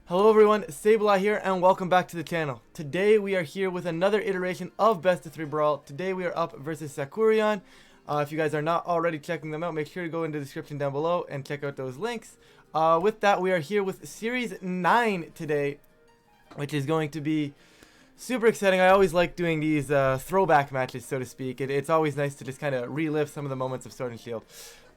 Hello everyone, Sableye here and welcome back to the channel. Today we are here with another iteration of Best of 3 Brawl. Today we are up versus Sakureon. If you guys are not already checking them out, make sure to go into the description down below and check out those links. With that, we are here with Series 9 today, which is going to be super exciting. I always like doing these throwback matches, so to speak. It's always nice to just kind of relive some of the moments of Sword and Shield.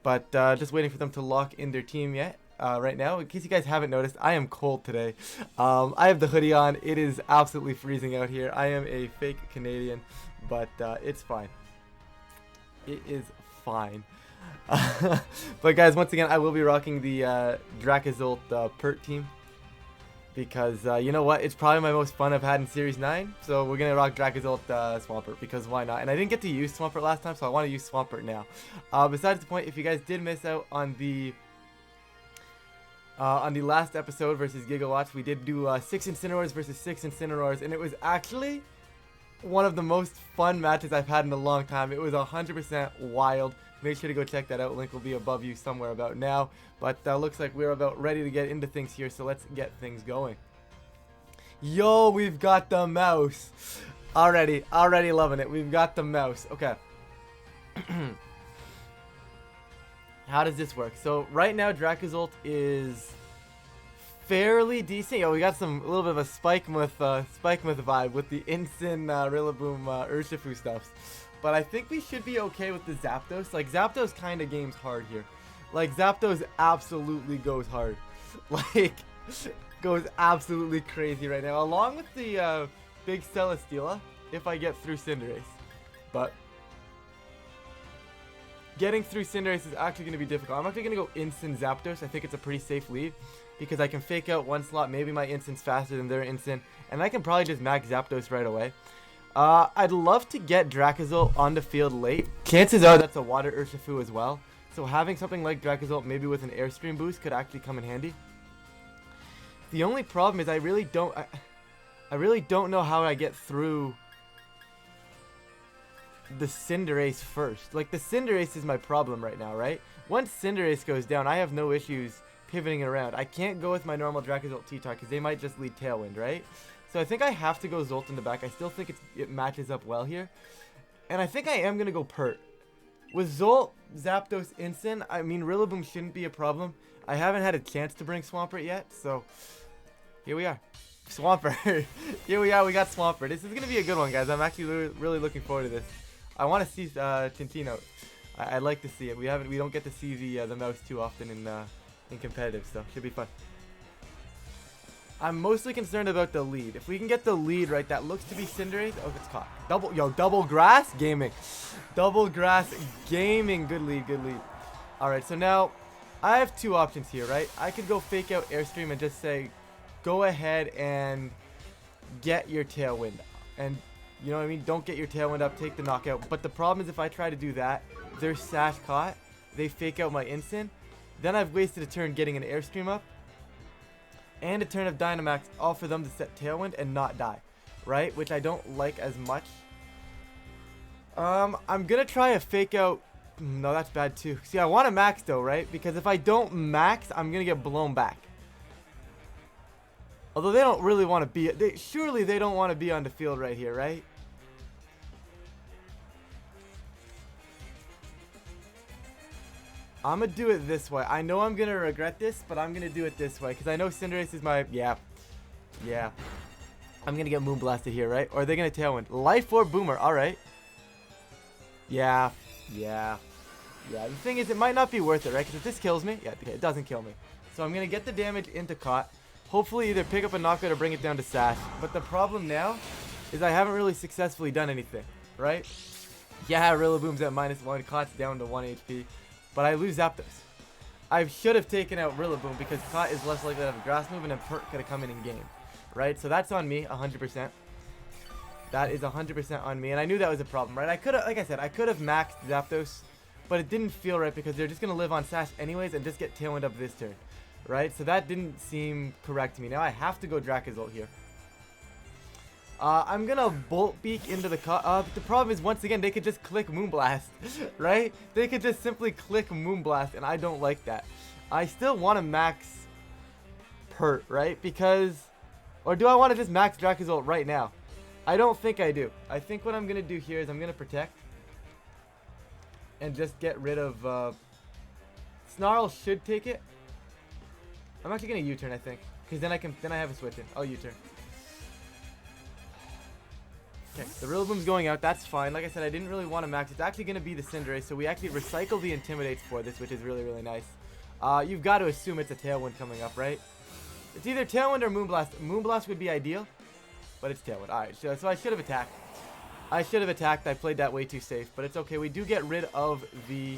But just waiting for them to lock in their team yet. Right now, in case you guys haven't noticed, I am cold today. I have the hoodie on. It is absolutely freezing out here. I am a fake Canadian, but it's fine. It is fine. But guys, once again, I will be rocking the Drakazult Pert team. Because, you know what, it's probably my most fun I've had in Series 9. So we're going to rock Drakazult Swampert, because why not? And I didn't get to use Swampert last time, so I want to use Swampert now. Besides the point, if you guys did miss out on the last episode versus Gigawatts, we did do 6 Incineroars versus 6 Incineroars, and it was actually one of the most fun matches I've had in a long time. It was 100% wild. Make sure to go check that out. Link will be above you somewhere about now. But looks like we're about ready to get into things here, so let's get things going. Yo, we've got the mouse. Already loving it. We've got the mouse. Okay. How does this work? So right now Drakazult is fairly decent. Yo, we got a little bit of a Spikemuth vibe with the instant Rillaboom Urshifu stuffs. But I think we should be okay with the Zapdos. Like, Zapdos kind of games hard here. Like, Zapdos absolutely goes hard. Like, goes absolutely crazy right now. Along with the big Celesteela, if I get through Cinderace. But getting through Cinderace is actually going to be difficult. I'm actually going to go Instant Zapdos. I think it's a pretty safe lead. Because I can fake out one slot. Maybe my Instant's faster than their Instant. And I can probably just max Zapdos right away. I'd love to get Drakazult on the field late. Chances are that's a Water Urshifu as well. So having something like Drakazult maybe with an Airstream boost could actually come in handy. The only problem is I really don't know how I get through the Cinderace first. Like, the Cinderace is my problem right now, right? Once Cinderace goes down, I have no issues pivoting it around. I can't go with my normal Drakazult T-Talk because they might just lead Tailwind, right? So I think I have to go Zolt in the back. I still think it matches up well here. And I think I am going to go Pert. With Zolt, Zapdos, Instant, I mean, Rillaboom shouldn't be a problem. I haven't had a chance to bring Swampert yet, so here we are. Swampert. Here we are, we got Swampert. This is going to be a good one, guys. I'm actually really looking forward to this. I want to see Tintino. I'd like to see it. We don't get to see the mouse too often in competitive, so should be fun. I'm mostly concerned about the lead. If we can get the lead right, that looks to be Cinderace. Oh, it's caught. Double grass gaming. Double grass gaming. Good lead, good lead. Alright, so now I have two options here, right? I could go fake out Airstream and just say, go ahead and get your Tailwind. And, you know what I mean? Don't get your Tailwind up, take the knockout. But the problem is if I try to do that, they're Sash caught. They fake out my Instant. Then I've wasted a turn getting an Airstream up. And a turn of Dynamax, all for them to set Tailwind and not die, right? Which I don't like as much. I'm gonna try a fake out. No, that's bad too. See, I want to max though, right? Because if I don't max, I'm gonna get blown back. Although they don't really want to be. Surely they don't want to be on the field right here, right? I'm going to do it this way. I know I'm going to regret this, but I'm going to do it this way. Because I know Cinderace is my... Yeah. I'm going to get Moonblasted here, right? Or are they going to Tailwind? Life Orb Boomer. Alright. Yeah. The thing is, it might not be worth it, right? Because if this kills me... Yeah, okay, it doesn't kill me. So I'm going to get the damage into Caught. Hopefully either pick up a knockout or bring it down to Sash. But the problem now is I haven't really successfully done anything, right? Yeah, Rillaboom's at -1. Caught's down to 1 HP. But I lose Zapdos. I should have taken out Rillaboom because Caught is less likely to have a grass move and then Pert could have come in game. Right? So that's on me, 100%. That is 100% on me. And I knew that was a problem, right? I could have, like I said, I could have maxed Zapdos. But it didn't feel right because they're just going to live on Sash anyways and just get Tailwind up this turn. Right? So that didn't seem correct to me. Now I have to go Drakazult here. I'm gonna Bolt Beak into the cut. The problem is, once again, they could just click Moonblast, right? They could just simply click Moonblast, and I don't like that. I still want to max hurt, right? Because, or do I want to just max Dracozolt right now? I don't think I do. I think what I'm going to do here is I'm going to protect. And just get rid of, Snarl should take it. I'm actually going to U-turn, I think. Because then I have a switch in. I'll U-turn. Okay, the Rillaboom's going out. That's fine. Like I said, I didn't really want to max. It's actually going to be the Cinderace, so we actually recycle the Intimidates for this, which is really, really nice. You've got to assume it's a Tailwind coming up, right? It's either Tailwind or Moonblast. Moonblast would be ideal, but it's Tailwind. Alright, so I should have attacked. I played that way too safe, but it's okay. We do get rid of the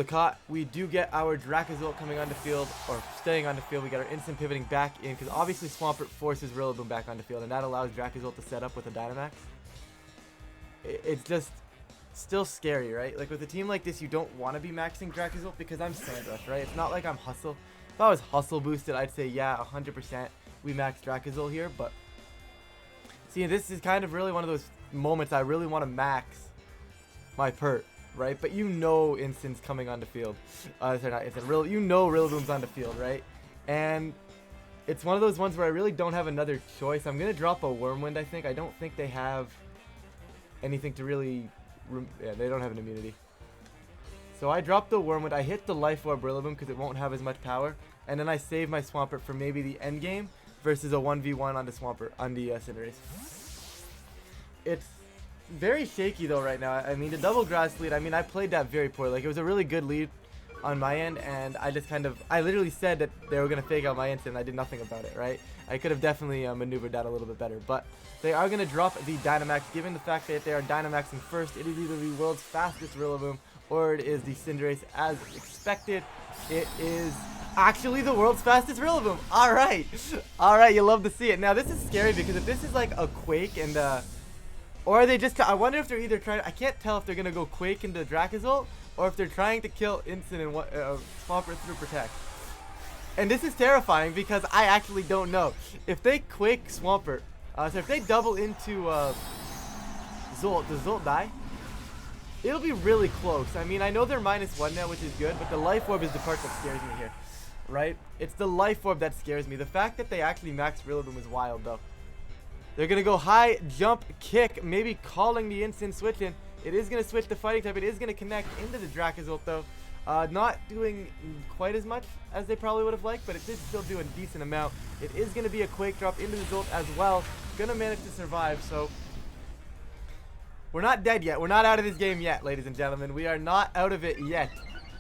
Cot. We do get our Dracozolt coming on the field, or staying on the field. We get our instant pivoting back in, because obviously Swampert forces Rillaboom back on the field, and that allows Dracozolt to set up with a Dynamax. It's just still scary, right? Like with a team like this, you don't want to be maxing Dracozolt because I'm Sandrush, right? It's not like I'm Hustle. If I was Hustle boosted, I'd say, yeah, 100% we max Dracozolt here, but see, this is kind of really one of those moments I really want to max my Pert. Right, but you know Instin's coming on the field. Sorry, not Instant. You know Rillaboom's on the field, right? And it's one of those ones where I really don't have another choice. I'm gonna drop a Wormwind, I think. I don't think they have anything to really. Yeah, they don't have an immunity. So I drop the Wormwind. I hit the Life Orb Rillaboom because it won't have as much power, and then I save my Swampert for maybe the end game versus a 1v1 on the Swampert on the Cinderace. It's very shaky though right now. I mean, the double grass lead, I mean, I played that very poorly. Like, it was a really good lead on my end, and I just I literally said that they were going to fake out my instant, and I did nothing about it, right? I could have definitely maneuvered that a little bit better, but they are going to drop the Dynamax. Given the fact that they are Dynamaxing first, it is either the world's fastest Rillaboom, or it is the Cinderace as expected. It is actually the world's fastest Rillaboom. Alright, you love to see it. Now, this is scary, because if this is like a Quake and or are they just, I wonder if they're either trying, I can't tell if they're going to go Quake into Dracozolt, or if they're trying to kill Instant and Swampert through Protect. And this is terrifying, because I actually don't know. If they Quake Swampert, so if they double into Zolt, does Zolt die? It'll be really close. I mean, I know they're -1 now, which is good, but the Life Orb is the part that scares me here, right? It's the Life Orb that scares me. The fact that they actually max Rillaboom is wild, though. They're going to go high, jump, kick, maybe calling the instant switch in. It is going to switch to fighting type. It is going to connect into the Dracozolt, though. Not doing quite as much as they probably would have liked, but it did still do a decent amount. It is going to be a Quake drop into the Zolt as well. Going to manage to survive, so we're not dead yet. We're not out of this game yet, ladies and gentlemen. We are not out of it yet.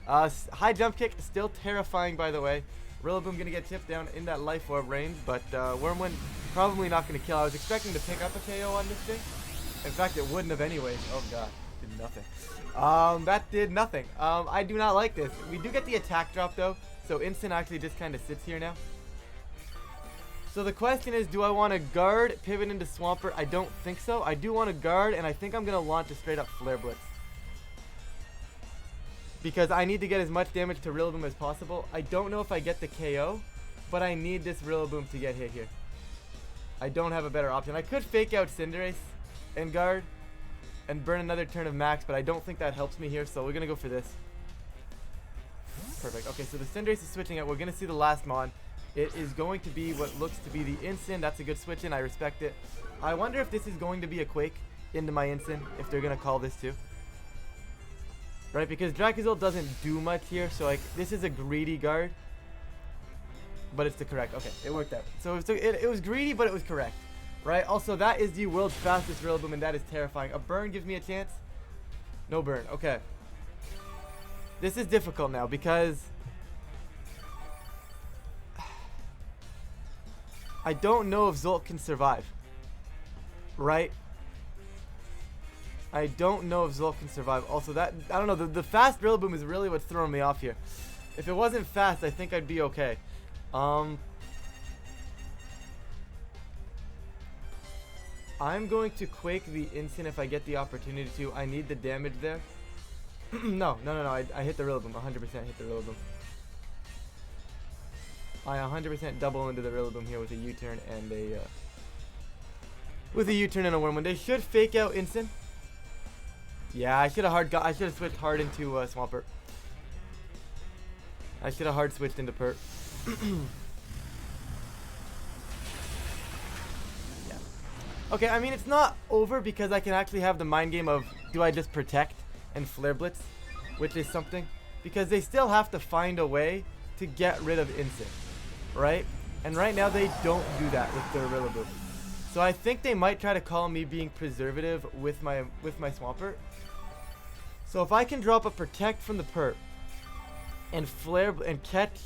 High jump kick, still terrifying, by the way. Rillaboom going to get tipped down in that Life Orb range, but Wormwind probably not going to kill. I was expecting to pick up a KO on this thing. In fact, it wouldn't have anyways. Oh god, did nothing. That did nothing. I do not like this. We do get the attack drop though, so Instant actually just kind of sits here now. So the question is, do I want to guard, pivot into Swampert? I don't think so. I do want to guard, and I think I'm going to launch a straight up Flare Blitz, because I need to get as much damage to Rillaboom as possible. I don't know if I get the KO, but I need this Rillaboom to get hit here. I don't have a better option. I could fake out Cinderace and guard and burn another turn of max, but I don't think that helps me here, so we're going to go for this. Perfect. Okay, so the Cinderace is switching out. We're going to see the last Mon. It is going to be what looks to be the Instant. That's a good switch in. I respect it. I wonder if this is going to be a Quake into my Instant, if they're going to call this too. Right, because Dracozolt doesn't do much here, so like this is a greedy guard, but it's the correct. Okay, it worked out. So it was greedy, but it was correct, right? Also, that is the world's fastest Rillaboom, and that is terrifying. A burn gives me a chance. No burn. Okay. This is difficult now because I don't know if Zolt can survive. Right? I don't know if Zolt can survive. Also, that, I don't know, the fast Rillaboom is really what's throwing me off here. If it wasn't fast, I think I'd be okay. I'm going to Quake the Instant if I get the opportunity to. I need the damage there. No. I hit the Rillaboom. 100% hit the Rillaboom. I 100% double into the Rillaboom here with a U-turn and a and a Wormwind. They should fake out Instant. Yeah, I should have switched hard into Swampert. I should have hard switched into Pert. Yeah. Okay, I mean, it's not over because I can actually have the mind game of, do I just protect and Flare Blitz, which is something. Because they still have to find a way to get rid of Instant, right? And right now they don't do that with their Rillaboom. So I think they might try to call me being preservative with my Swampert. So if I can drop a Protect from the Pert and Flare and catch,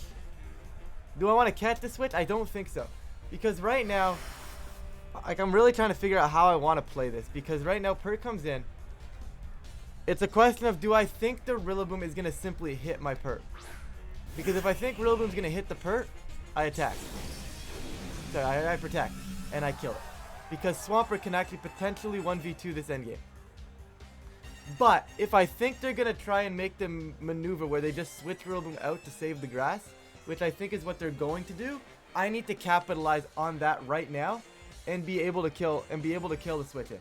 do I want to catch the switch? I don't think so, because right now, like, I'm really trying to figure out how I want to play this, because right now Pert comes in. It's a question of, do I think the Rillaboom is gonna simply hit my Pert? Because if I think Rillaboom's gonna hit the Pert, I attack. So I protect and I kill it, because Swampert can actually potentially 1v2 this endgame. But if I think they're gonna try and make the maneuver where they just switch Rillaboom out to save the grass, which I think is what they're going to do, I need to capitalize on that right now and be able to kill the switch in.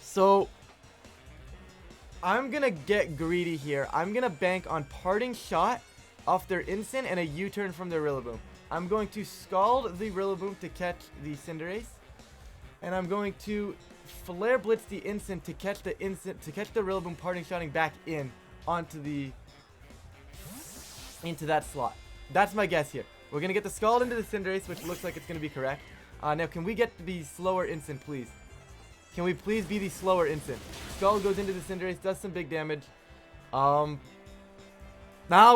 So I'm gonna get greedy here. I'm gonna bank on Parting Shot off their Instant and a U-turn from their Rillaboom. I'm going to Scald the Rillaboom to catch the Cinderace. And I'm going to Flare Blitz the Instant to catch the Rillaboom Parting Shotting back in into that slot. That's my guess here. We're gonna get the Scald into the Cinderace, which looks like it's gonna be correct. Now can we get the slower Instant, please? Can we please be the slower Instant? Scald goes into the Cinderace, does some big damage. Now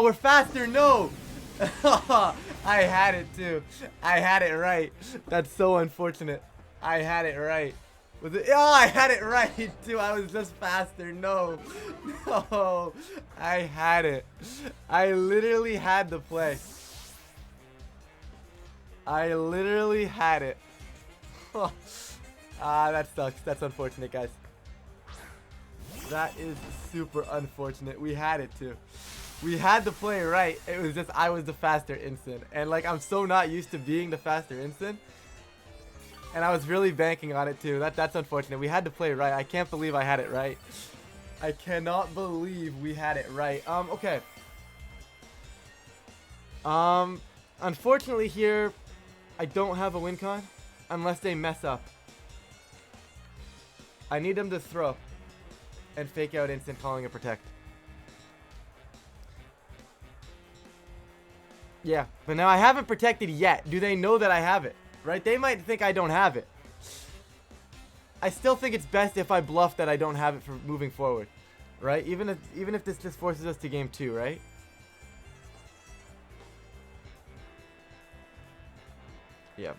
we're faster. No. I had it too. I had it right. That's so unfortunate. I had it right. Was it? Oh, I had it right too. I was just faster. No. No. I had it. I literally had the play. I literally had it. That sucks. That's unfortunate, guys. That is super unfortunate. We had it too. We had the play right. It was just I was the faster Instant. And like, I'm so not used to being the faster Instant. And I was really banking on it too. That's unfortunate. We had to play right. I can't believe I had it right. I cannot believe we had it right. Okay. Unfortunately here, I don't have a win con unless they mess up. I need them to throw and fake out Instant calling a Protect. Yeah, but now I haven't protected yet. Do they know that I have it? Right? They might think I don't have it. I still think it's best if I bluff that I don't have it for moving forward. Right? Even if this just forces us to game 2, right? Yeah,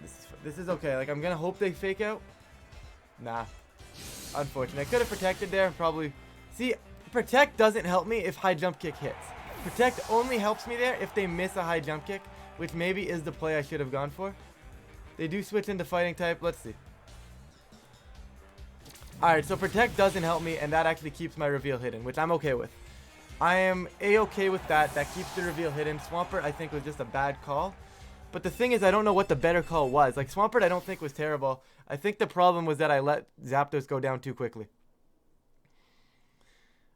this is okay. Like, I'm gonna hope they fake out. Nah. Unfortunate. I could have protected there and probably... See, Protect doesn't help me if high jump kick hits. Protect only helps me there if they miss a high jump kick, which maybe is the play I should have gone for. They do switch into fighting type. Let's see. Alright, so Protect doesn't help me, and that actually keeps my reveal hidden, which I'm okay with. I am a-okay with that. That keeps the reveal hidden. Swampert, I think, was just a bad call. But the thing is, I don't know what the better call was. Like, Swampert, I don't think was terrible. I think the problem was that I let Zapdos go down too quickly.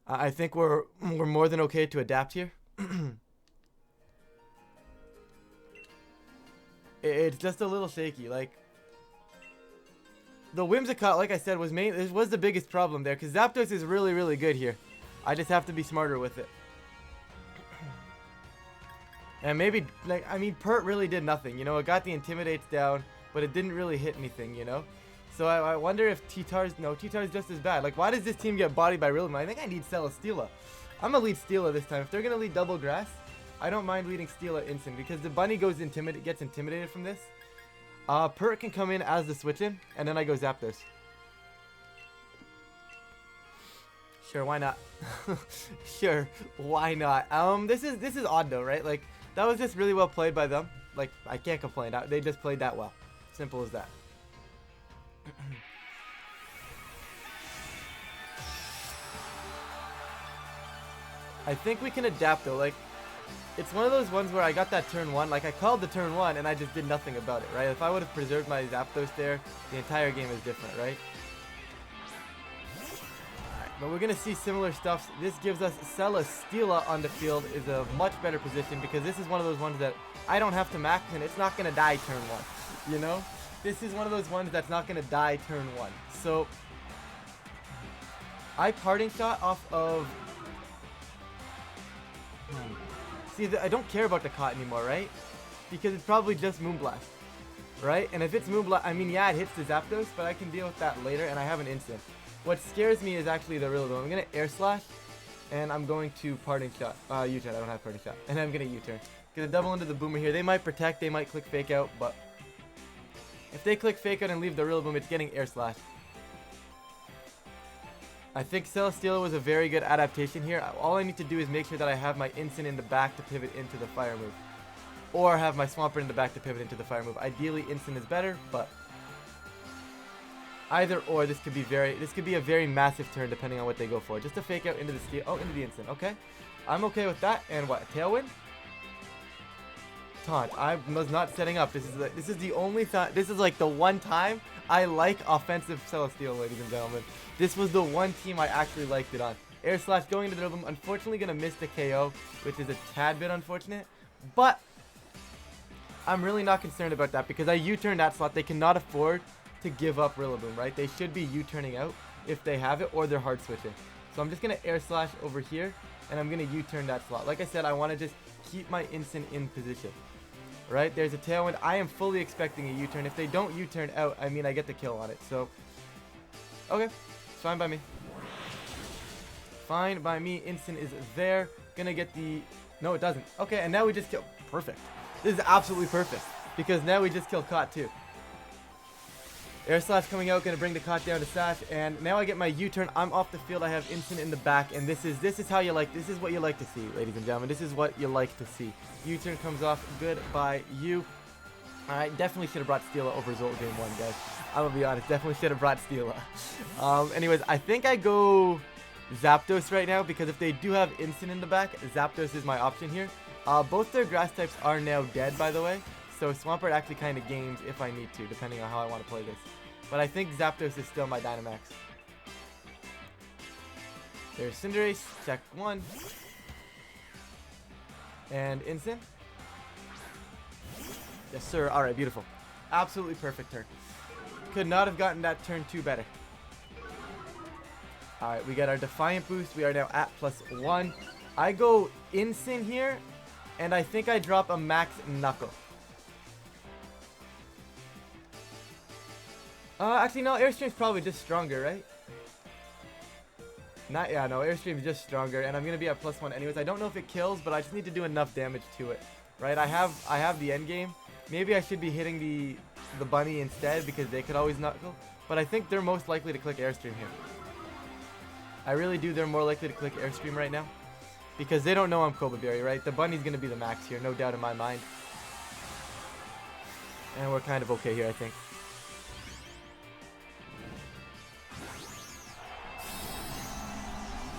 I think we're more than okay to adapt here. It's just a little shaky. Like, the Whimsicott, like I said, was the biggest problem there, because Zapdos is really, really good here. I just have to be smarter with it. And maybe, like, I mean, Pert really did nothing, you know. It got the Intimidates down, but it didn't really hit anything, you know. So I wonder if T-Tar's just as bad. Like, why does this team get bodied by Rillaboom? I think I need Celesteela. I'm going to lead Steela this time. If they're going to lead Double Grass, I don't mind leading Steela instant, because the bunny gets intimidated from this. Pert can come in as the switch in, and then I go Zapdos. Sure, why not? Sure, why not? This is odd though, right? Like, that was just really well played by them. Like, I can't complain. They just played that well. Simple as that. I think we can adapt though. Like, it's one of those ones where I got that turn 1. Like, I called the turn 1 and I just did nothing about it, right? If I would have preserved my Zapdos there, the entire game is different, right? Alright. But we're going to see similar stuff. This gives us Celesteela on the field is a much better position because this is one of those ones that I don't have to max and it's not going to die turn 1. You know? This is one of those ones that's not going to die turn 1. So I parting shot off of... See, I don't care about the caught anymore, right? Because it's probably just Moonblast, right? And if it's Moonblast, I mean, yeah, it hits the Zapdos, but I can deal with that later, and I have an instant. What scares me is actually the real though. I'm going to Air Slash, and I'm going to parting shot. U-turn, I don't have parting shot. And I'm going to U-turn. Going to double into the Boomer here. They might protect, they might click Fake Out, but if they click Fake Out and leave the real boom, it's getting Air Slash. I think Celesteela was a very good adaptation here. All I need to do is make sure that I have my Instant in the back to pivot into the Fire move. Or have my Swampert in the back to pivot into the Fire move. Ideally, Instant is better, but either or, this could be a very massive turn depending on what they go for. Just a Fake Out into the Steel. Oh, into the Instant. Okay. I'm okay with that. And what? Tailwind? Taunt. I was not setting up. This is the only time. This is like the one time I like offensive Celesteela, ladies and gentlemen. This was the one team I actually liked it on. Air Slash going into the rhythm. Unfortunately, going to miss the KO, which is a tad bit unfortunate. But I'm really not concerned about that because I U-turn that slot. They cannot afford to give up Rillaboom, right? They should be U-turning out if they have it or they're hard switching. So I'm just going to Air Slash over here and I'm going to U-turn that slot. Like I said, I want to just keep my instant in position. Right? There's a Tailwind. I am fully expecting a U-turn. If they don't U-turn out, I mean, I get the kill on it. So, okay. Fine by me. Fine by me. Instant is there. Gonna get the... No, it doesn't. Okay, and now we just kill... Perfect. This is absolutely perfect. Because now we just killed Caught too. Air Slash coming out. Gonna bring the Caught down to Sash. And now I get my U-turn. I'm off the field. I have Instant in the back. And this is how you like... This is what you like to see, ladies and gentlemen. This is what you like to see. U-turn comes off. Goodbye, you. Alright, definitely should have brought Steela over Zolt game 1, guys. I'm gonna be honest, definitely should have brought Steela. Anyways, I think I go Zapdos right now because if they do have Instant in the back, Zapdos is my option here. Both their grass types are now dead, by the way. So Swampert actually kind of gains if I need to, depending on how I want to play this. But I think Zapdos is still my Dynamax. There's Cinderace, check 1. And Instant. Yes, sir. All right, beautiful. Absolutely perfect turn. Could not have gotten that turn 2 better. All right, we got our Defiant boost. We are now at +1. I go Instant here, and I think I drop a max Knuckle. Actually, no. Airstream's probably just stronger, right? Yeah, no. Airstream's just stronger, and I'm gonna be at +1 anyways. I don't know if it kills, but I just need to do enough damage to it, right? I have the end game. Maybe I should be hitting the bunny instead because they could always knuckle. But I think they're most likely to click Airstream here. I really do. They're more likely to click Airstream right now. Because they don't know I'm Cobra Berry, right? The bunny's going to be the max here, no doubt in my mind. And we're kind of okay here, I think.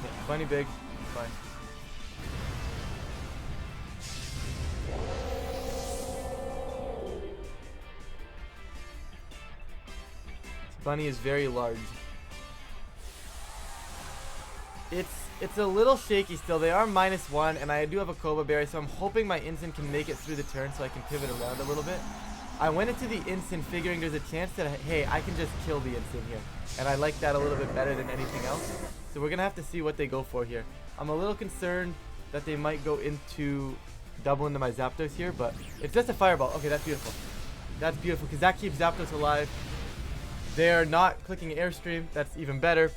Yeah, bunny big. Fine. Bunny is very large. It's a little shaky still. They are -1, and I do have a Cobra Berry, so I'm hoping my Instant can make it through the turn so I can pivot around a little bit. I went into the Instant figuring there's a chance that, hey, I can just kill the Instant here. And I like that a little bit better than anything else. So we're going to have to see what they go for here. I'm a little concerned that they might go into double into my Zapdos here, but it's just a Fireball. Okay, that's beautiful. That's beautiful because that keeps Zapdos alive. They're not clicking Airstream. That's even better.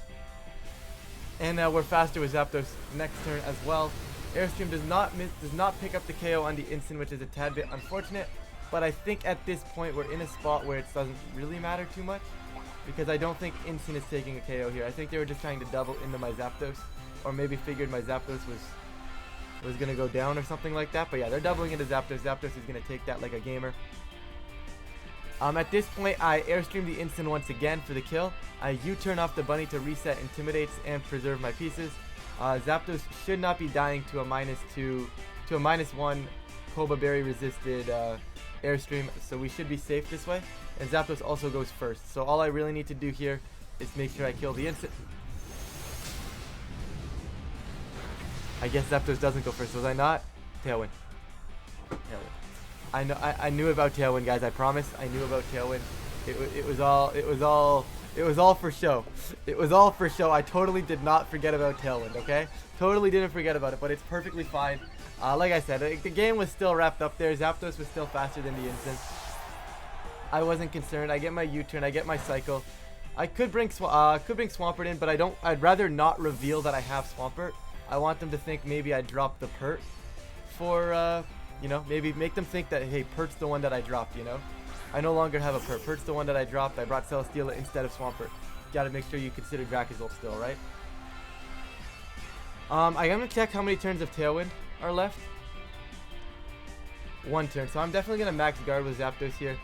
And we're faster with Zapdos next turn as well. Airstream does not pick up the KO on the Instant, which is a tad bit unfortunate. But I think at this point we're in a spot where it doesn't really matter too much. Because I don't think Instant is taking a KO here. I think they were just trying to double into my Zapdos. Or maybe figured my Zapdos was going to go down or something like that. But yeah, they're doubling into Zapdos. Zapdos is going to take that like a gamer. At this point, I Airstream the Instant once again for the kill. I U-turn off the bunny to reset Intimidates and preserve my pieces. Zapdos should not be dying to a -1 Cobra Berry resisted Airstream, so we should be safe this way. And Zapdos also goes first, so all I really need to do here is make sure I kill the Instant. I guess Zapdos doesn't go first. Was I not? Tailwind. Tailwind. I knew about Tailwind, guys. I promise. I knew about Tailwind. It was all for show. It was all for show. I totally did not forget about Tailwind, okay? Totally didn't forget about it, but it's perfectly fine. Like I said, the game was still wrapped up there. Zapdos was still faster than the instant. I wasn't concerned. I get my U-turn. I get my cycle. I could bring Swampert in, but I'd rather not reveal that I have Swampert. I want them to think maybe I dropped the Pert for, you know, maybe make them think that, hey, Pert's the one that I dropped, you know? I no longer have a Pert. Pert's the one that I dropped. I brought Celesteela instead of Swampert. Gotta make sure you consider Dracozolt still, right? I'm gonna check how many turns of Tailwind are left. 1 turn. So I'm definitely gonna max guard with Zapdos here.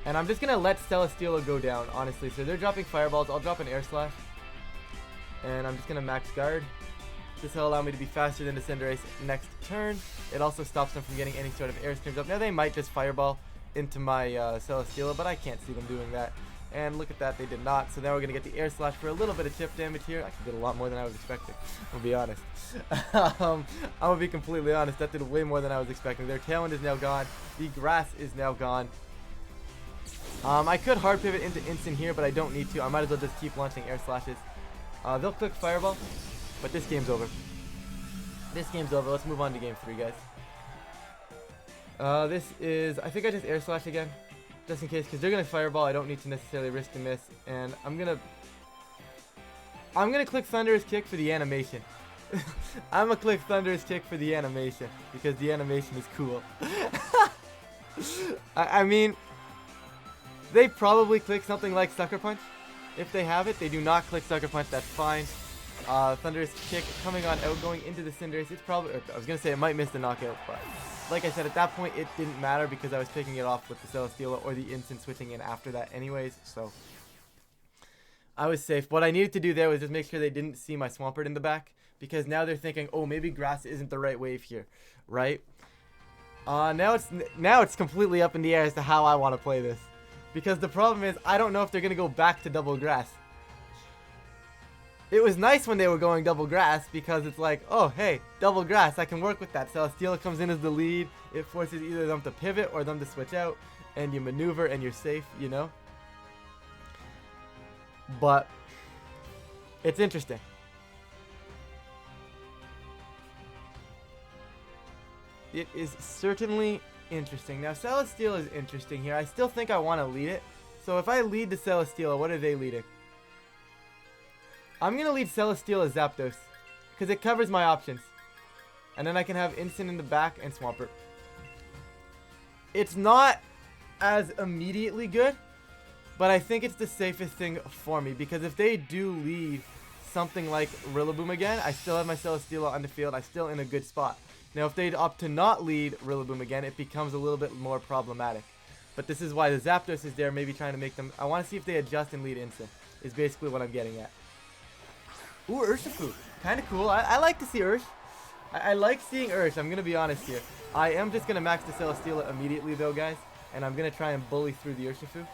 And I'm just gonna let Celesteela go down, honestly. So they're dropping fireballs. I'll drop an air slash. And I'm just gonna max guard. This will allow me to be faster than the Cinderace next turn. It also stops them from getting any sort of air streams up. Now they might just fireball into my Celesteela, but I can't see them doing that. And look at that, they did not. So now we're gonna get the air slash for a little bit of chip damage here. Actually did a lot more than I was expecting. I'll be honest. I'm gonna be completely honest. That did way more than I was expecting. Their Tailwind is now gone. The grass is now gone. I could hard pivot into instant here, but I don't need to. I might as well just keep launching air slashes. They'll click fireball, but this game's over. This game's over. Let's move on to game 3, guys. This is, I think I just air slash again, just in case, because they're gonna fireball. I don't need to necessarily risk to miss, and I'm gonna click Thunderous Kick for the animation. I'm gonna click Thunderous Kick for the animation because the animation is cool. I mean, they probably click something like Sucker Punch. If they have it, they do not click Sucker Punch. That's fine. Thunderous Kick coming on out, going into the Cinderace. It's probably, I was gonna say it might miss the knockout, but like I said, at that point it didn't matter because I was picking it off with the Celesteela or the instant switching in after that anyways, so I was safe. What I needed to do there was just make sure they didn't see my Swampert in the back, because now they're thinking, oh, maybe grass isn't the right wave here, right? Now it's completely up in the air as to how I want to play this, because the problem is I don't know if they're gonna go back to double grass. It was nice when they were going double grass because it's like, oh, hey, double grass, I can work with that. Celesteela comes in as the lead. It forces either them to pivot or them to switch out, and you maneuver and you're safe, you know? But it's interesting. It is certainly interesting. Now, Celesteela is interesting here. I still think I want to lead it. So if I lead the Celesteela, what are they leading? I'm going to lead Celesteela Zapdos, because it covers my options. And then I can have Instant in the back and Swampert. It's not as immediately good, but I think it's the safest thing for me, because if they do lead something like Rillaboom again, I still have my Celesteela on the field. I'm still in a good spot. Now, if they opt to not lead Rillaboom again, it becomes a little bit more problematic. But this is why the Zapdos is there, maybe trying to make them... I want to see if they adjust and lead Instant, is basically what I'm getting at. Ooh, Urshifu. Kind of cool. I like to see Ursh. I like seeing Ursh. I'm going to be honest here. I am just going to max the Celesteela immediately, though, guys. And I'm going to try and bully through the Urshifu.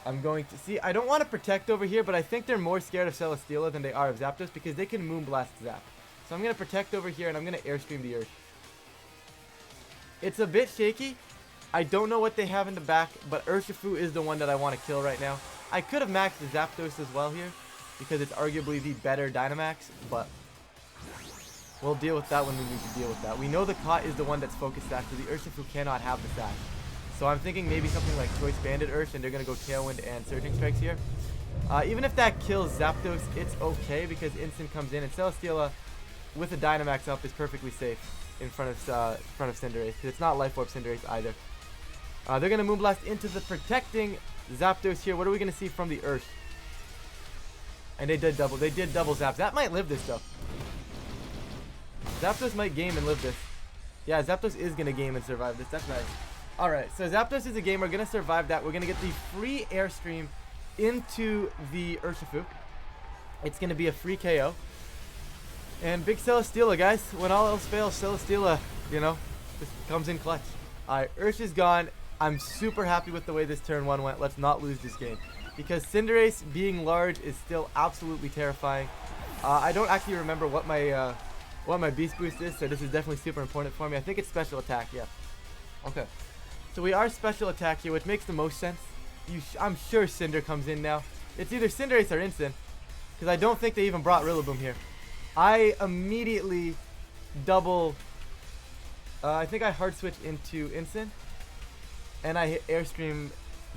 I'm going to... See, I don't want to protect over here, but I think they're more scared of Celesteela than they are of Zapdos, because they can Moonblast Zap. So I'm going to protect over here, and I'm going to Airstream the Ursh. It's a bit shaky. I don't know what they have in the back, but Urshifu is the one that I want to kill right now. I could have maxed the Zapdos as well here, because it's arguably the better Dynamax, but we'll deal with that when we need to deal with that. We know the Cot is the one that's focused sash, so the Urshifu cannot have the sash. So I'm thinking maybe something like Choice Banded Ursh, and they're going to go Tailwind and Surging Strikes here. Even if that kills Zapdos, it's okay, because Instant comes in, and Celesteela, with a Dynamax up, is perfectly safe in front of Cinderace, because it's not Life Orb Cinderace either. They're going to Moonblast into the protecting Zapdos here. What are we going to see from the Ursh? And they did double Zap. That might live this, though. Zapdos might game and live this. Yeah, Zapdos is going to game and survive this. That's nice. Alright, so Zapdos is a game. We're going to survive that. We're going to get the free Airstream into the Urshifu. It's going to be a free KO. And big Celesteela, guys. When all else fails, Celesteela, you know, just comes in clutch. Alright, Ursh is gone. I'm super happy with the way this turn 1 went. Let's not lose this game, because Cinderace being large is still absolutely terrifying. I don't actually remember what my what my beast boost is, so this is definitely super important for me. I think it's special attack, yeah. Okay. So we are special attack here, which makes the most sense. I'm sure Cinder comes in now. It's either Cinderace or Instant, because I don't think they even brought Rillaboom here. I immediately double... I think I hard switch into Instant, and I hit Airstream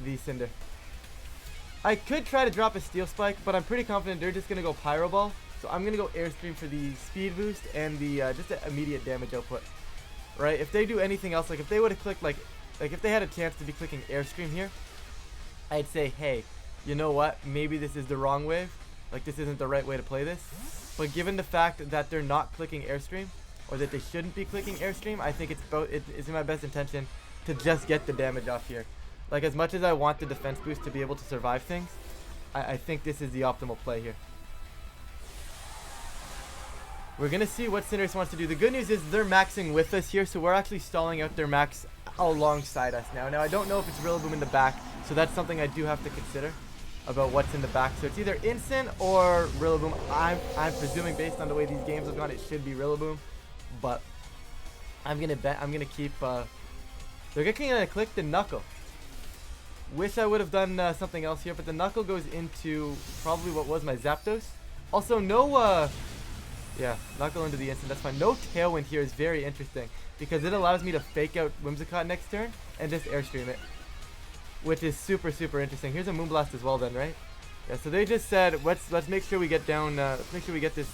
the Cinder. I could try to drop a Steel Spike, but I'm pretty confident they're just going to go Pyro Ball. So I'm going to go Airstream for the speed boost and the just the immediate damage output. Right? If they do anything else, like if they would have clicked, like if they had a chance to be clicking Airstream here, I'd say, hey, you know what? Maybe this is the wrong wave. Like, this isn't the right way to play this. But given the fact that they're not clicking Airstream, or that they shouldn't be clicking Airstream, I think it's in my best intention to just get the damage off here. Like, as much as I want the defense boost to be able to survive things, I think this is the optimal play here. We're going to see what Cinderace wants to do. The good news is they're maxing with us here, so we're actually stalling out their max alongside us now. Now, I don't know if it's Rillaboom in the back, so that's something I do have to consider about what's in the back. So it's either Instant or Rillaboom. I'm presuming based on the way these games have gone, it should be Rillaboom. But I'm going to bet, I'm going to keep, they're going to click the Knuckle. Wish I would have done something else here, but the Knuckle goes into probably what was my Zapdos. Also, no, yeah, Knuckle into the Instant, that's fine. No Tailwind here is very interesting because it allows me to fake out Whimsicott next turn and just Airstream it, which is super, super interesting. Here's a Moonblast as well then, right? Yeah, so they just said, let's make sure we get down, let's make sure we get this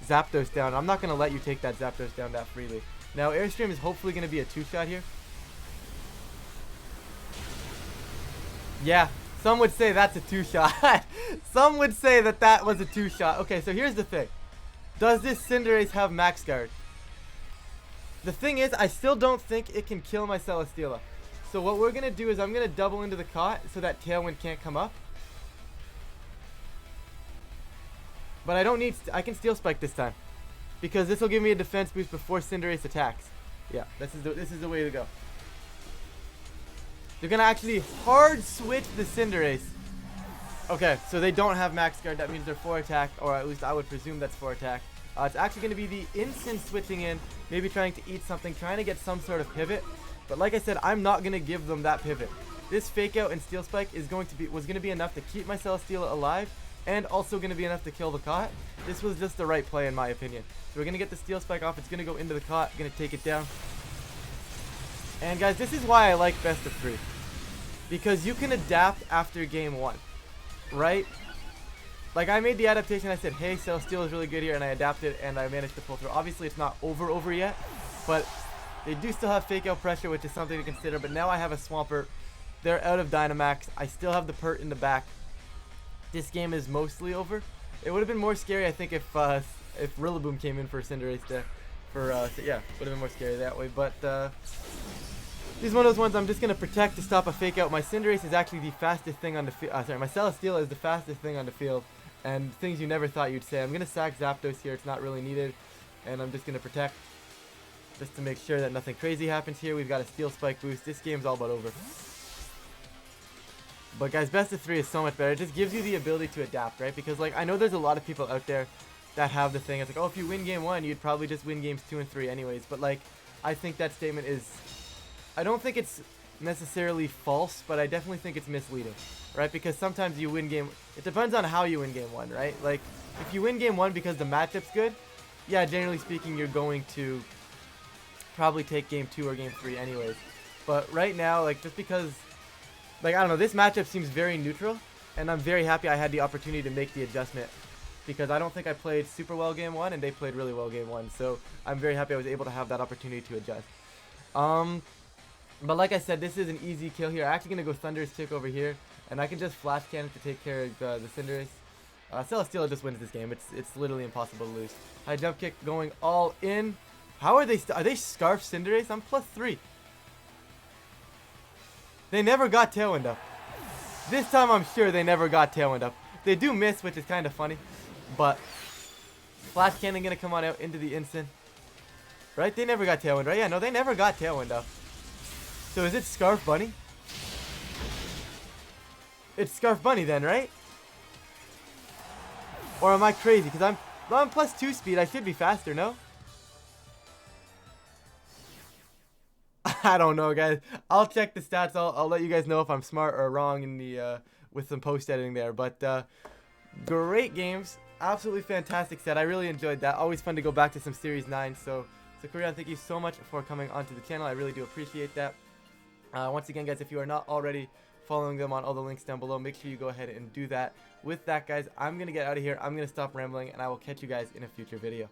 Zapdos down. I'm not going to let you take that Zapdos down that freely. Now, Airstream is hopefully going to be a 2-shot here. Yeah, some would say that's a 2-shot. Some would say that that was a 2-shot. Okay, so here's the thing. Does this Cinderace have Max Guard? The thing is, I still don't think it can kill my Celesteela. So what we're going to do is I'm going to double into the cot so that Tailwind can't come up. But I don't need... I can Steel Spike this time. Because this will give me a defense boost before Cinderace attacks. Yeah, this is the way to go. They're going to actually hard switch the Cinderace. Okay, so they don't have Max Guard. That means they're 4 attack, or at least I would presume that's 4 attack. It's actually going to be the Instant switching in, maybe trying to eat something, trying to get some sort of pivot. But like I said, I'm not going to give them that pivot. This Fake Out and Steel Spike was going to be enough to keep my Celesteela alive, and also going to be enough to kill the cot. This was just the right play in my opinion. So we're going to get the Steel Spike off. It's going to go into the cot, going to take it down. And guys, this is why I like best of 3. Because you can adapt after game 1, right? Like, I made the adaptation, I said, hey, Celesteela is really good here, and I adapted, and I managed to pull through. Obviously, it's not over yet, but they do still have Fake Out pressure, which is something to consider. But now I have a Swampert. They're out of Dynamax. I still have the Pert in the back. This game is mostly over. It would have been more scary, I think, if Rillaboom came in for Cinderace there. Yeah, would have been more scary that way. But this is one of those ones I'm just going to protect to stop a Fake Out. My Cinderace is actually the fastest thing on the field. Sorry, my Celesteela is the fastest thing on the field. And things you never thought you'd say. I'm going to sack Zapdos here. It's not really needed. And I'm just going to protect just to make sure that nothing crazy happens here. We've got a Steel Spike boost. This game's all but over. But guys, best of 3 is so much better. It just gives you the ability to adapt, right? Because, like, I know there's a lot of people out there that have the thing. It's like, oh, if you win game 1, you'd probably just win games 2 and 3 anyways. But, like, I think that statement is... I don't think it's necessarily false, but I definitely think it's misleading, right? Because sometimes you win game... It depends on how you win game 1, right? Like, if you win game 1 because the matchup's good, yeah, generally speaking, you're going to probably take game 2 or game 3 anyways. But right now, like, just because... Like, I don't know, this matchup seems very neutral, and I'm very happy I had the opportunity to make the adjustment. Because I don't think I played super well game 1, and they played really well game 1. So, I'm very happy I was able to have that opportunity to adjust. But like I said, this is an easy kill here. I'm actually going to go Thunderous Kick over here, and I can just Flash Cannon to take care of the Cinderace. Celesteela just wins this game. It's literally impossible to lose. High Jump Kick going all in. How are they? Are they Scarf Cinderace? I'm +3. They never got Tailwind up. This time I'm sure they never got Tailwind up. They do miss, which is kind of funny. But Flash Cannon going to come on out into the Instant. Right? They never got Tailwind, right? Yeah, no, they never got Tailwind up. So is it Scarf Bunny? It's Scarf Bunny then, right? Or am I crazy? Because Well, I'm +2 speed. I should be faster, no? I don't know, guys. I'll check the stats. I'll let you guys know if I'm smart or wrong in the with some post editing there. But great games, absolutely fantastic set. I really enjoyed that. Always fun to go back to some Series 9. So Sakureon, thank you so much for coming onto the channel. I really do appreciate that. Once again, guys, if you are not already following them on all the links down below, make sure you go ahead and do that. With that, guys, I'm gonna get out of here. I'm gonna stop rambling, and I will catch you guys in a future video.